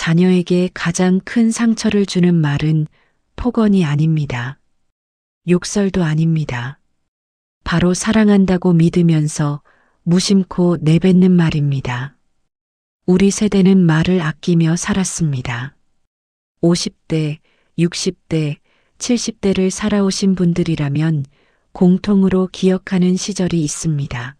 자녀에게 가장 큰 상처를 주는 말은 폭언이 아닙니다. 욕설도 아닙니다. 바로 사랑한다고 믿으면서 무심코 내뱉는 말입니다. 우리 세대는 말을 아끼며 살았습니다. 50대, 60대, 70대를 살아오신 분들이라면 공통으로 기억하는 시절이 있습니다.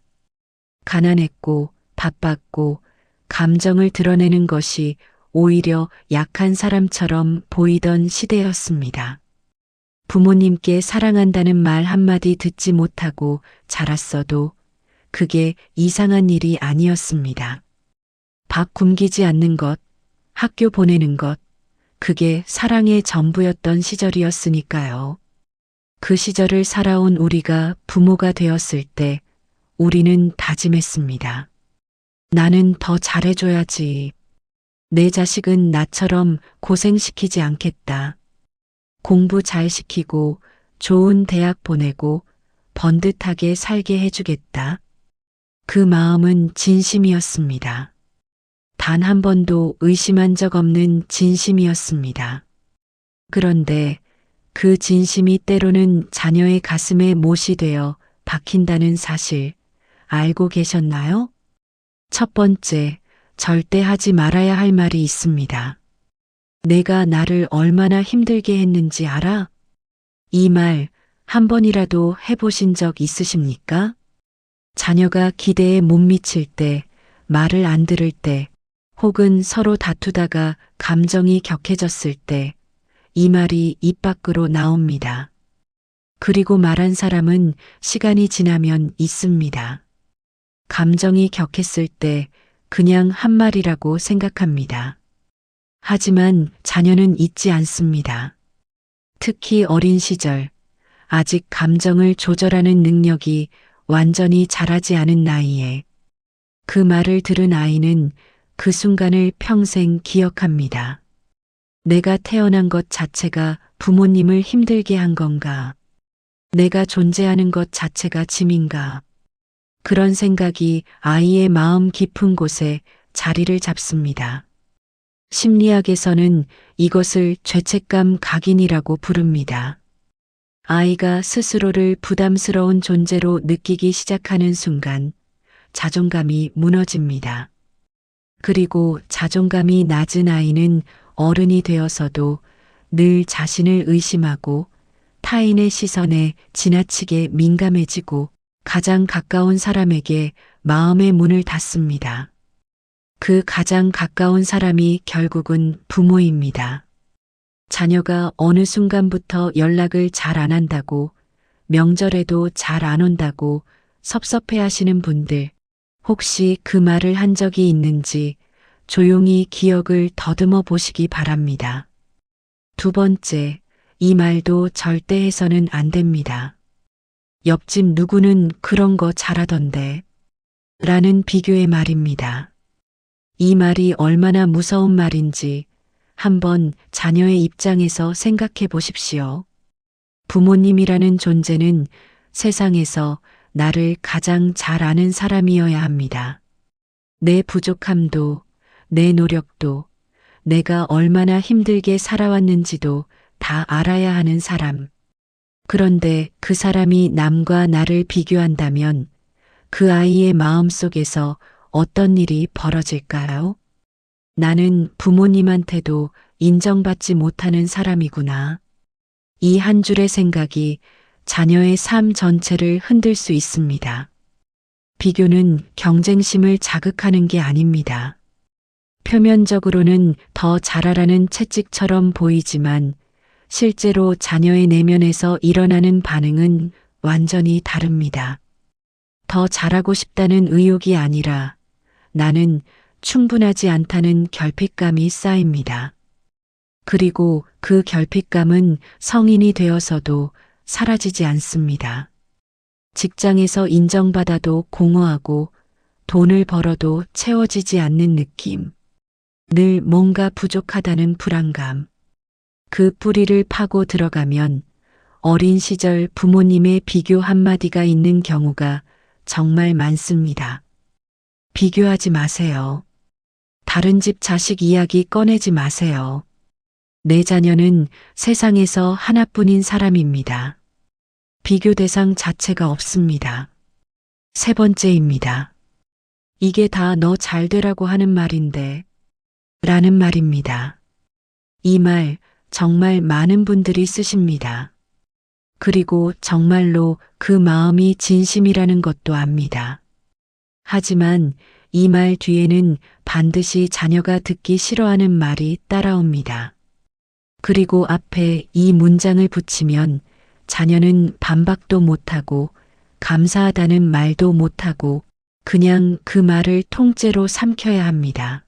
가난했고 바빴고 감정을 드러내는 것이 오히려 약한 사람처럼 보이던 시대였습니다. 부모님께 사랑한다는 말 한마디 듣지 못하고 자랐어도 그게 이상한 일이 아니었습니다. 밥 굶기지 않는 것, 학교 보내는 것, 그게 사랑의 전부였던 시절이었으니까요. 그 시절을 살아온 우리가 부모가 되었을 때 우리는 다짐했습니다. 나는 더 잘해줘야지. 내 자식은 나처럼 고생시키지 않겠다. 공부 잘 시키고 좋은 대학 보내고 번듯하게 살게 해주겠다. 그 마음은 진심이었습니다. 단 한 번도 의심한 적 없는 진심이었습니다. 그런데 그 진심이 때로는 자녀의 가슴에 못이 되어 박힌다는 사실 알고 계셨나요? 첫 번째, 절대 하지 말아야 할 말이 있습니다. 내가 나를 얼마나 힘들게 했는지 알아? 이 말 한 번이라도 해보신 적 있으십니까? 자녀가 기대에 못 미칠 때, 말을 안 들을 때, 혹은 서로 다투다가 감정이 격해졌을 때, 이 말이 입 밖으로 나옵니다. 그리고 말한 사람은 시간이 지나면 잊습니다. 감정이 격했을 때 그냥 한 말이라고 생각합니다. 하지만 자녀는 잊지 않습니다. 특히 어린 시절, 아직 감정을 조절하는 능력이 완전히 자라지 않은 나이에 그 말을 들은 아이는 그 순간을 평생 기억합니다. 내가 태어난 것 자체가 부모님을 힘들게 한 건가? 내가 존재하는 것 자체가 짐인가? 그런 생각이 아이의 마음 깊은 곳에 자리를 잡습니다. 심리학에서는 이것을 죄책감 각인이라고 부릅니다. 아이가 스스로를 부담스러운 존재로 느끼기 시작하는 순간 자존감이 무너집니다. 그리고 자존감이 낮은 아이는 어른이 되어서도 늘 자신을 의심하고 타인의 시선에 지나치게 민감해지고 가장 가까운 사람에게 마음의 문을 닫습니다. 그 가장 가까운 사람이 결국은 부모입니다. 자녀가 어느 순간부터 연락을 잘 안 한다고, 명절에도 잘 안 온다고 섭섭해 하시는 분들, 혹시 그 말을 한 적이 있는지 조용히 기억을 더듬어 보시기 바랍니다. 두 번째, 이 말도 절대 해서는 안 됩니다. 옆집 누구는 그런 거 잘하던데 라는 비교의 말입니다. 이 말이 얼마나 무서운 말인지 한번 자녀의 입장에서 생각해 보십시오. 부모님이라는 존재는 세상에서 나를 가장 잘 아는 사람이어야 합니다. 내 부족함도, 내 노력도, 내가 얼마나 힘들게 살아왔는지도 다 알아야 하는 사람. 그런데 그 사람이 남과 나를 비교한다면 그 아이의 마음 속에서 어떤 일이 벌어질까요? 나는 부모님한테도 인정받지 못하는 사람이구나. 이 한 줄의 생각이 자녀의 삶 전체를 흔들 수 있습니다. 비교는 경쟁심을 자극하는 게 아닙니다. 표면적으로는 더 잘하라는 채찍처럼 보이지만 실제로 자녀의 내면에서 일어나는 반응은 완전히 다릅니다. 더 잘하고 싶다는 의욕이 아니라 나는 충분하지 않다는 결핍감이 쌓입니다. 그리고 그 결핍감은 성인이 되어서도 사라지지 않습니다. 직장에서 인정받아도 공허하고 돈을 벌어도 채워지지 않는 느낌. 늘 뭔가 부족하다는 불안감. 그 뿌리를 파고 들어가면 어린 시절 부모님의 비교 한마디가 있는 경우가 정말 많습니다. 비교하지 마세요. 다른 집 자식 이야기 꺼내지 마세요. 내 자녀는 세상에서 하나뿐인 사람입니다. 비교 대상 자체가 없습니다. 세 번째입니다. 이게 다 너 잘 되라고 하는 말인데, 라는 말입니다. 이 말 정말 많은 분들이 쓰십니다. 그리고 정말로 그 마음이 진심이라는 것도 압니다. 하지만 이 말 뒤에는 반드시 자녀가 듣기 싫어하는 말이 따라옵니다. 그리고 앞에 이 문장을 붙이면 자녀는 반박도 못하고 감사하다는 말도 못하고 그냥 그 말을 통째로 삼켜야 합니다.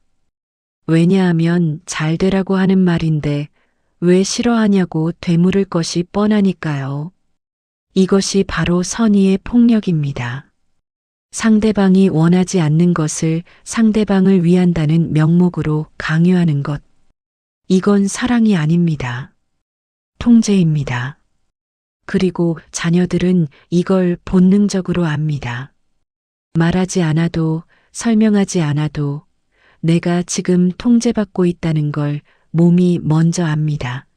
왜냐하면 잘 되라고 하는 말인데 왜 싫어하냐고 되물을 것이 뻔하니까요. 이것이 바로 선의의 폭력입니다. 상대방이 원하지 않는 것을 상대방을 위한다는 명목으로 강요하는 것. 이건 사랑이 아닙니다. 통제입니다. 그리고 자녀들은 이걸 본능적으로 압니다. 말하지 않아도 설명하지 않아도 내가 지금 통제받고 있다는 걸 몸이 먼저 압니다.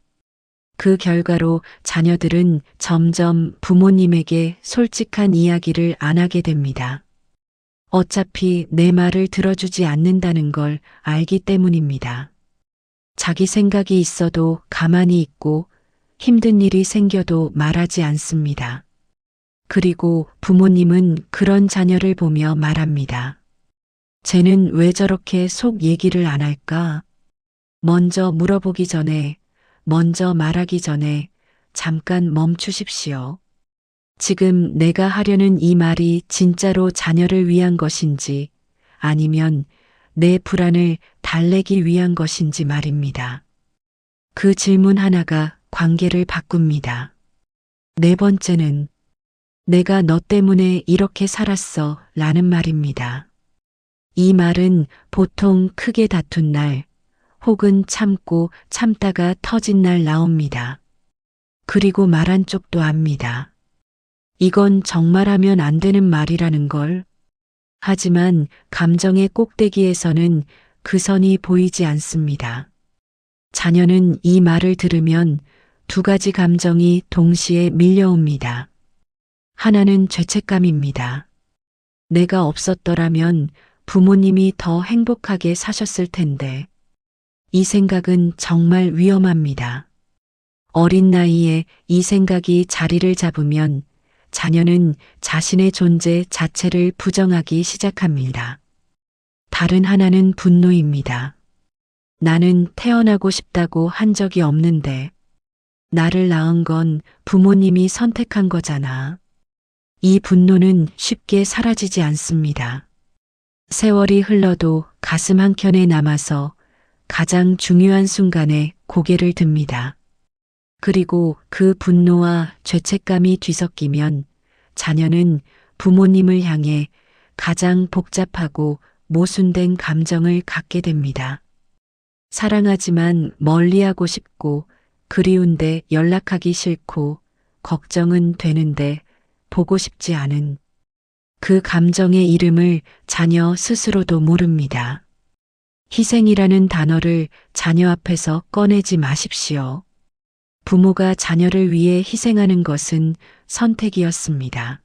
그 결과로 자녀들은 점점 부모님에게 솔직한 이야기를 안 하게 됩니다. 어차피 내 말을 들어주지 않는다는 걸 알기 때문입니다. 자기 생각이 있어도 가만히 있고 힘든 일이 생겨도 말하지 않습니다. 그리고 부모님은 그런 자녀를 보며 말합니다. 쟤는 왜 저렇게 속 얘기를 안 할까? 먼저 물어보기 전에, 먼저 말하기 전에 잠깐 멈추십시오. 지금 내가 하려는 이 말이 진짜로 자녀를 위한 것인지 아니면 내 불안을 달래기 위한 것인지 말입니다. 그 질문 하나가 관계를 바꿉니다. 네 번째는 내가 너 때문에 이렇게 살았어 라는 말입니다. 이 말은 보통 크게 다툰 날 혹은 참고 참다가 터진 날 나옵니다. 그리고 말한 쪽도 압니다. 이건 정말 하면 안 되는 말이라는 걸. 하지만 감정의 꼭대기에서는 그 선이 보이지 않습니다. 자녀는 이 말을 들으면 두 가지 감정이 동시에 밀려옵니다. 하나는 죄책감입니다. 내가 없었더라면 부모님이 더 행복하게 사셨을 텐데. 이 생각은 정말 위험합니다. 어린 나이에 이 생각이 자리를 잡으면 자녀는 자신의 존재 자체를 부정하기 시작합니다. 다른 하나는 분노입니다. 나는 태어나고 싶다고 한 적이 없는데 나를 낳은 건 부모님이 선택한 거잖아. 이 분노는 쉽게 사라지지 않습니다. 세월이 흘러도 가슴 한켠에 남아서 가장 중요한 순간에 고개를 듭니다. 그리고 그 분노와 죄책감이 뒤섞이면 자녀는 부모님을 향해 가장 복잡하고 모순된 감정을 갖게 됩니다. 사랑하지만 멀리하고 싶고 그리운데 연락하기 싫고 걱정은 되는데 보고 싶지 않은 그 감정의 이름을 자녀 스스로도 모릅니다. 희생이라는 단어를 자녀 앞에서 꺼내지 마십시오. 부모가 자녀를 위해 희생하는 것은 선택이었습니다.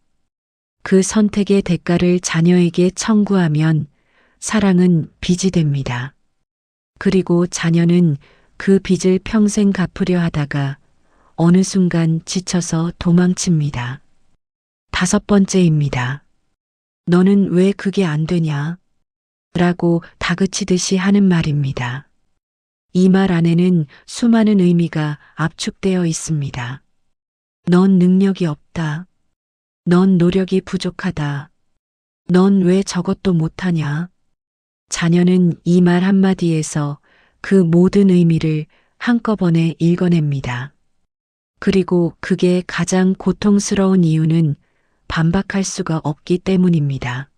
그 선택의 대가를 자녀에게 청구하면 사랑은 빚이 됩니다. 그리고 자녀는 그 빚을 평생 갚으려 하다가 어느 순간 지쳐서 도망칩니다. 다섯 번째입니다. 너는 왜 그게 안 되냐? 라고 다그치듯이 하는 말입니다. 이 말 안에는 수많은 의미가 압축되어 있습니다. 넌 능력이 없다. 넌 노력이 부족하다. 넌 왜 저것도 못하냐? 자녀는 이 말 한마디에서 그 모든 의미를 한꺼번에 읽어냅니다. 그리고 그게 가장 고통스러운 이유는 반박할 수가 없기 때문입니다.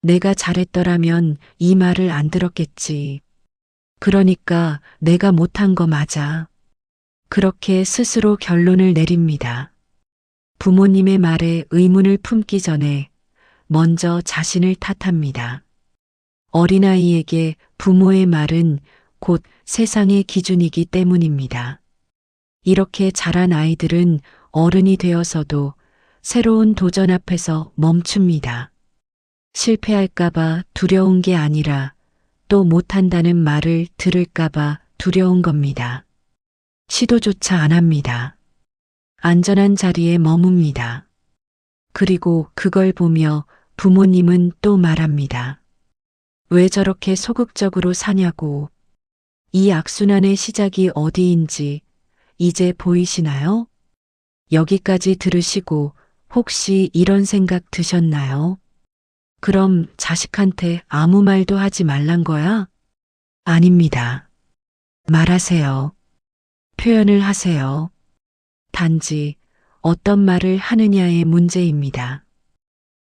내가 잘했더라면 이 말을 안 들었겠지. 그러니까 내가 못한 거 맞아. 그렇게 스스로 결론을 내립니다. 부모님의 말에 의문을 품기 전에 먼저 자신을 탓합니다. 어린아이에게 부모의 말은 곧 세상의 기준이기 때문입니다. 이렇게 자란 아이들은 어른이 되어서도 새로운 도전 앞에서 멈춥니다. 실패할까봐 두려운 게 아니라 또 못한다는 말을 들을까봐 두려운 겁니다. 시도조차 안 합니다. 안전한 자리에 머뭅니다. 그리고 그걸 보며 부모님은 또 말합니다. 왜 저렇게 소극적으로 사냐고. 이 악순환의 시작이 어디인지 이제 보이시나요? 여기까지 들으시고 혹시 이런 생각 드셨나요? 그럼 자식한테 아무 말도 하지 말란 거야? 아닙니다. 말하세요. 표현을 하세요. 단지 어떤 말을 하느냐의 문제입니다.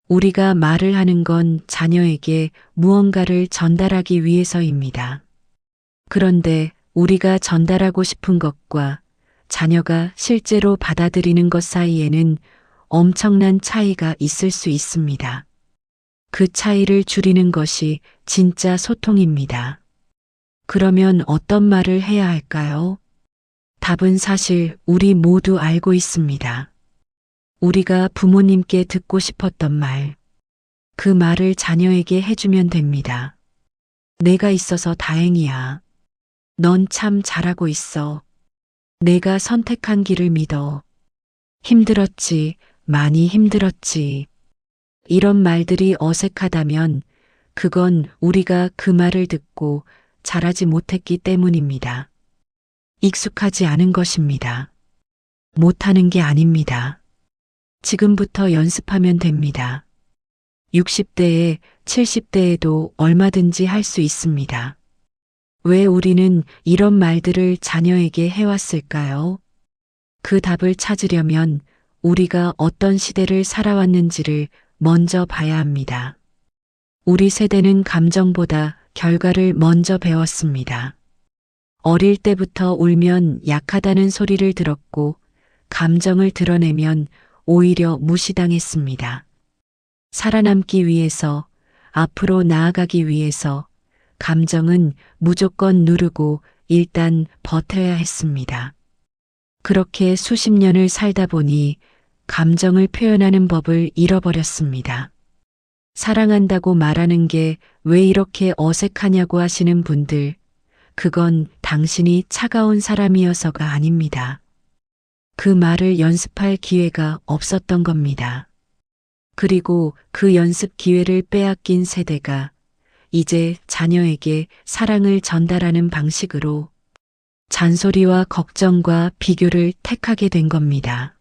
우리가 말을 하는 건 자녀에게 무언가를 전달하기 위해서입니다. 그런데 우리가 전달하고 싶은 것과 자녀가 실제로 받아들이는 것 사이에는 엄청난 차이가 있을 수 있습니다. 그 차이를 줄이는 것이 진짜 소통입니다. 그러면 어떤 말을 해야 할까요? 답은 사실 우리 모두 알고 있습니다. 우리가 부모님께 듣고 싶었던 말, 그 말을 자녀에게 해주면 됩니다. 내가 있어서 다행이야. 넌 참 잘하고 있어. 내가 선택한 길을 믿어. 힘들었지, 많이 힘들었지. 이런 말들이 어색하다면 그건 우리가 그 말을 듣고 잘하지 못했기 때문입니다. 익숙하지 않은 것입니다. 못하는 게 아닙니다. 지금부터 연습하면 됩니다. 60대에 70대에도 얼마든지 할 수 있습니다. 왜 우리는 이런 말들을 자녀에게 해왔을까요? 그 답을 찾으려면 우리가 어떤 시대를 살아왔는지를 먼저 봐야 합니다. 우리 세대는 감정보다 결과를 먼저 배웠습니다. 어릴 때부터 울면 약하다는 소리를 들었고 감정을 드러내면 오히려 무시당했습니다. 살아남기 위해서, 앞으로 나아가기 위해서 감정은 무조건 누르고 일단 버텨야 했습니다. 그렇게 수십 년을 살다 보니 감정을 표현하는 법을 잃어버렸습니다. 사랑한다고 말하는 게 왜 이렇게 어색하냐고 하시는 분들, 그건 당신이 차가운 사람이어서가 아닙니다. 그 말을 연습할 기회가 없었던 겁니다. 그리고 그 연습 기회를 빼앗긴 세대가 이제 자녀에게 사랑을 전달하는 방식으로 잔소리와 걱정과 비교를 택하게 된 겁니다.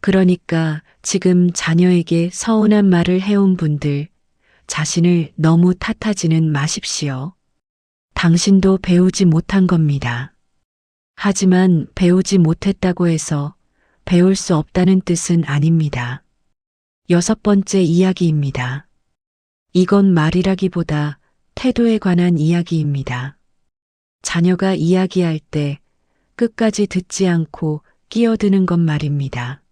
그러니까 지금 자녀에게 서운한 말을 해온 분들, 자신을 너무 탓하지는 마십시오. 당신도 배우지 못한 겁니다. 하지만 배우지 못했다고 해서 배울 수 없다는 뜻은 아닙니다. 6번째 이야기입니다. 이건 말이라기보다 태도에 관한 이야기입니다. 자녀가 이야기할 때 끝까지 듣지 않고 끼어드는 것 말입니다.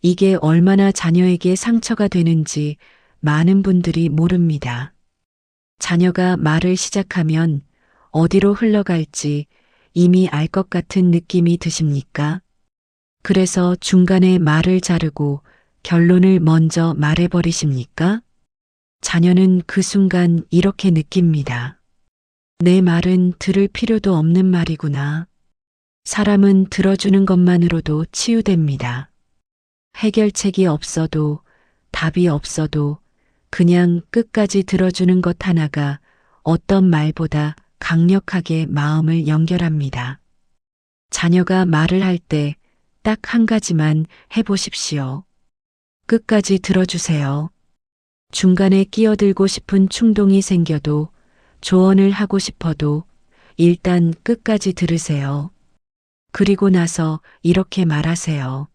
이게 얼마나 자녀에게 상처가 되는지 많은 분들이 모릅니다. 자녀가 말을 시작하면 어디로 흘러갈지 이미 알 것 같은 느낌이 드십니까? 그래서 중간에 말을 자르고 결론을 먼저 말해버리십니까? 자녀는 그 순간 이렇게 느낍니다. 내 말은 들을 필요도 없는 말이구나. 사람은 들어주는 것만으로도 치유됩니다. 해결책이 없어도 답이 없어도 그냥 끝까지 들어주는 것 하나가 어떤 말보다 강력하게 마음을 연결합니다. 자녀가 말을 할 때 딱 한 가지만 해보십시오. 끝까지 들어주세요. 중간에 끼어들고 싶은 충동이 생겨도 조언을 하고 싶어도 일단 끝까지 들으세요. 그리고 나서 이렇게 말하세요.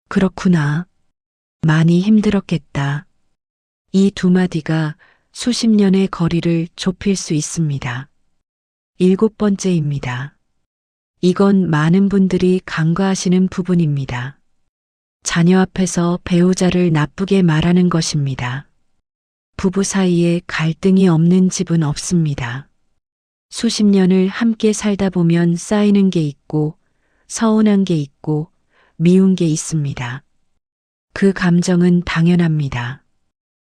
그렇구나. 많이 힘들었겠다. 이 두 마디가 수십 년의 거리를 좁힐 수 있습니다. 7번째입니다. 이건 많은 분들이 간과하시는 부분입니다. 자녀 앞에서 배우자를 나쁘게 말하는 것입니다. 부부 사이에 갈등이 없는 집은 없습니다. 수십 년을 함께 살다 보면 쌓이는 게 있고, 서운한 게 있고, 미운 게 있습니다. 그 감정은 당연합니다.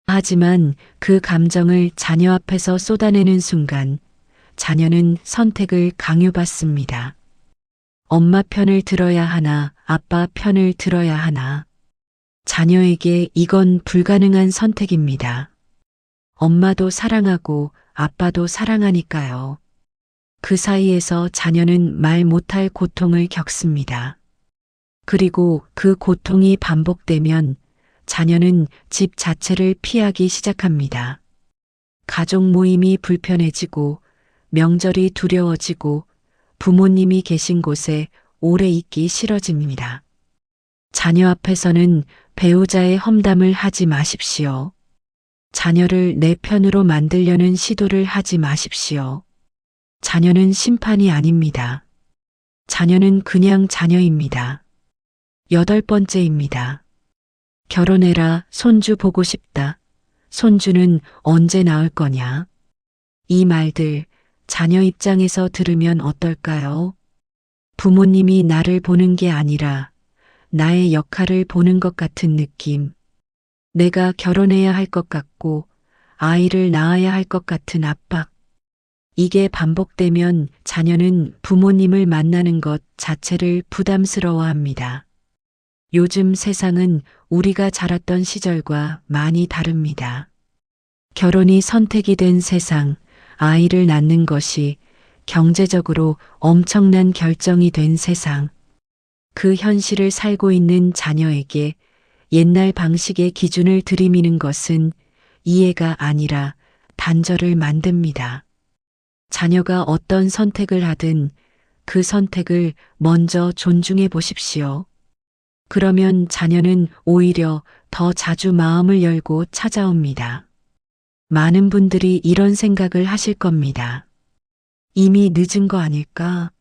하지만 그 감정을 자녀 앞에서 쏟아내는 순간 자녀는 선택을 강요받습니다. 엄마 편을 들어야 하나, 아빠 편을 들어야 하나. 자녀에게 이건 불가능한 선택입니다. 엄마도 사랑하고 아빠도 사랑하니까요. 그 사이에서 자녀는 말 못할 고통을 겪습니다. 그리고 그 고통이 반복되면 자녀는 집 자체를 피하기 시작합니다. 가족 모임이 불편해지고 명절이 두려워지고 부모님이 계신 곳에 오래 있기 싫어집니다. 자녀 앞에서는 배우자의 험담을 하지 마십시오. 자녀를 내 편으로 만들려는 시도를 하지 마십시오. 자녀는 심판이 아닙니다. 자녀는 그냥 자녀입니다. 8번째입니다. 결혼해라, 손주 보고 싶다. 손주는 언제 낳을 거냐? 이 말들 자녀 입장에서 들으면 어떨까요? 부모님이 나를 보는 게 아니라 나의 역할을 보는 것 같은 느낌. 내가 결혼해야 할 것 같고 아이를 낳아야 할 것 같은 압박. 이게 반복되면 자녀는 부모님을 만나는 것 자체를 부담스러워합니다. 요즘 세상은 우리가 자랐던 시절과 많이 다릅니다. 결혼이 선택이 된 세상, 아이를 낳는 것이 경제적으로 엄청난 결정이 된 세상. 그 현실을 살고 있는 자녀에게 옛날 방식의 기준을 들이미는 것은 이해가 아니라 단절을 만듭니다. 자녀가 어떤 선택을 하든 그 선택을 먼저 존중해 보십시오. 그러면 자녀는 오히려 더 자주 마음을 열고 찾아옵니다. 많은 분들이 이런 생각을 하실 겁니다. 이미 늦은 거 아닐까?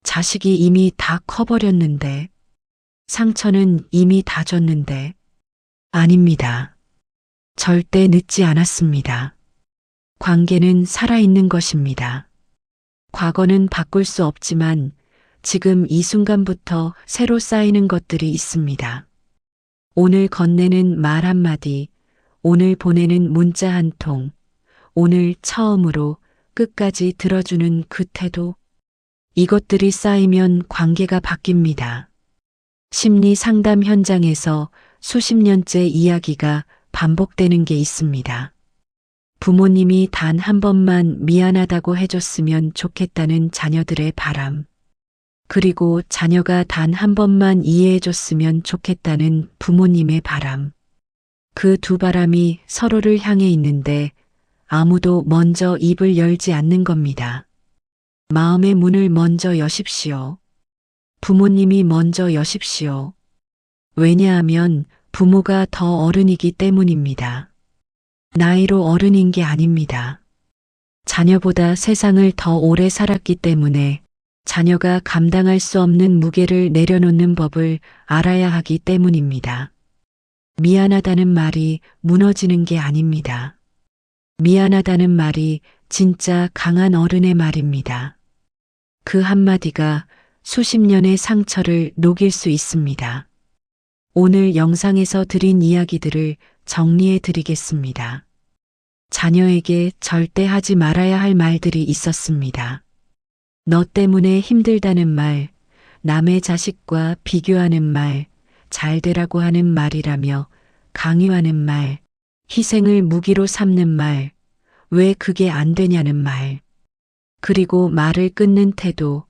자식이 이미 다 커버렸는데, 상처는 이미 다 줬는데. 아닙니다. 절대 늦지 않았습니다. 관계는 살아있는 것입니다. 과거는 바꿀 수 없지만 지금 이 순간부터 새로 쌓이는 것들이 있습니다. 오늘 건네는 말 한마디, 오늘 보내는 문자 한 통, 오늘 처음으로 끝까지 들어주는 그 태도. 이것들이 쌓이면 관계가 바뀝니다. 심리 상담 현장에서 수십 년째 이야기가 반복되는 게 있습니다. 부모님이 단 한 번만 미안하다고 해줬으면 좋겠다는 자녀들의 바람. 그리고 자녀가 단 한 번만 이해해줬으면 좋겠다는 부모님의 바람. 그 두 바람이 서로를 향해 있는데 아무도 먼저 입을 열지 않는 겁니다. 마음의 문을 먼저 여십시오. 부모님이 먼저 여십시오. 왜냐하면 부모가 더 어른이기 때문입니다. 나이로 어른인 게 아닙니다. 자녀보다 세상을 더 오래 살았기 때문에 자녀가 감당할 수 없는 무게를 내려놓는 법을 알아야 하기 때문입니다. 미안하다는 말이 무너지는 게 아닙니다. 미안하다는 말이 진짜 강한 어른의 말입니다. 그 한마디가 수십 년의 상처를 녹일 수 있습니다. 오늘 영상에서 드린 이야기들을 정리해 드리겠습니다. 자녀에게 절대 하지 말아야 할 말들이 있었습니다. 너 때문에 힘들다는 말, 남의 자식과 비교하는 말, 잘 되라고 하는 말이라며 강요하는 말, 희생을 무기로 삼는 말, 왜 그게 안 되냐는 말, 그리고 말을 끊는 태도,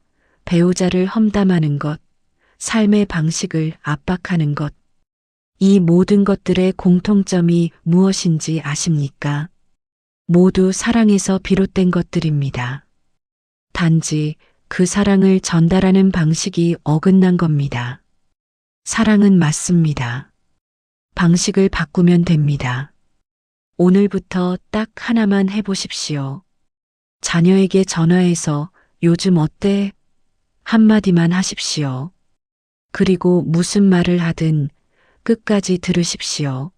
배우자를 험담하는 것, 삶의 방식을 압박하는 것. 이 모든 것들의 공통점이 무엇인지 아십니까? 모두 사랑에서 비롯된 것들입니다. 단지 그 사랑을 전달하는 방식이 어긋난 겁니다. 사랑은 맞습니다. 방식을 바꾸면 됩니다. 오늘부터 딱 하나만 해보십시오. 자녀에게 전화해서 요즘 어때? 한마디만 하십시오. 그리고 무슨 말을 하든 끝까지 들으십시오.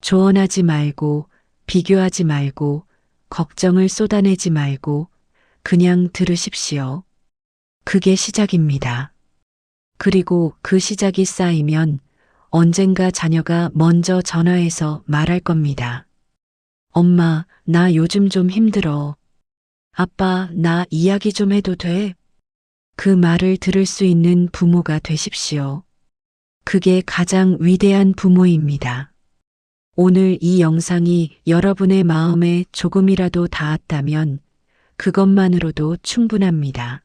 조언하지 말고 비교하지 말고 걱정을 쏟아내지 말고 그냥 들으십시오. 그게 시작입니다. 그리고 그 시작이 쌓이면 언젠가 자녀가 먼저 전화해서 말할 겁니다. 엄마, 나 요즘 좀 힘들어. 아빠, 나 이야기 좀 해도 돼? 그 말을 들을 수 있는 부모가 되십시오. 그게 가장 위대한 부모입니다. 오늘 이 영상이 여러분의 마음에 조금이라도 닿았다면 그것만으로도 충분합니다.